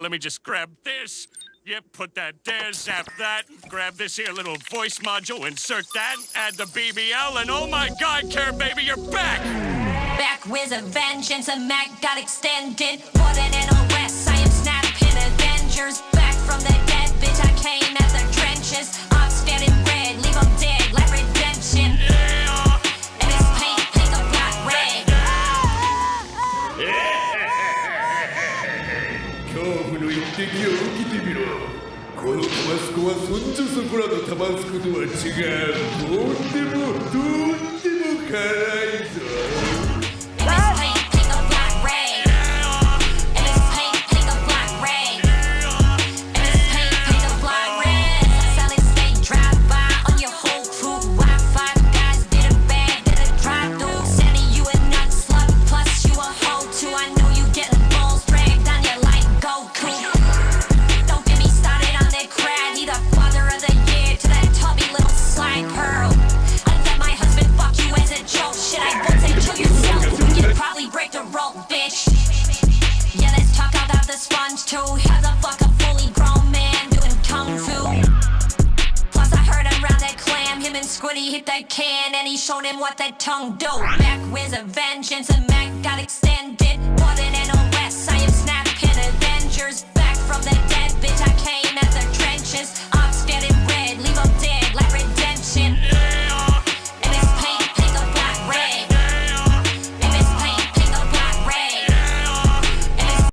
Let me just grab this. Yep, put that there, zap that. Grab this here little voice module, insert that, add the BBL, and oh my God, Care Baby, you're back! Back with a vengeance, a Mac got extended. More than an arrest, I am snapping Avengers. Back from the dead, bitch, I came at the trenches. I'm standing red, leave them dead, like redemption. Yeah! And it's paint, pink or black red. 恐怖の一滴を受けてみろ。このタバスコはそんじょそこらのタバスコとは違う。とっても辛いぞ。And it's paint, pink or black red. And it's paint, pink or black red. And it's paint, pink or black red. Solid state drive by on your whole crew. Wi-Fi guys did a bad, did a drive-through. Sandy, you a nut slut, plus you a hoe too. I know you getting balls dragged on you like Goku. Don't get me started on that crowd. He the father of the year to that tubby little slide pearl. I let my husband fuck you as a joke. Shit, I won't say to yourself. You'd probably break the rope, bitch. Yeah, let's talk about the sponge too. How the fuck a fully grown man doing kung fu? Plus, I heard him round that clam. Him and Squiddy hit that can, and he showed him what that tongue do. Back with a vengeance, and Mac got extended. More than an arrest, I am snapping Avengers. Back from the dead, bitch, I came at the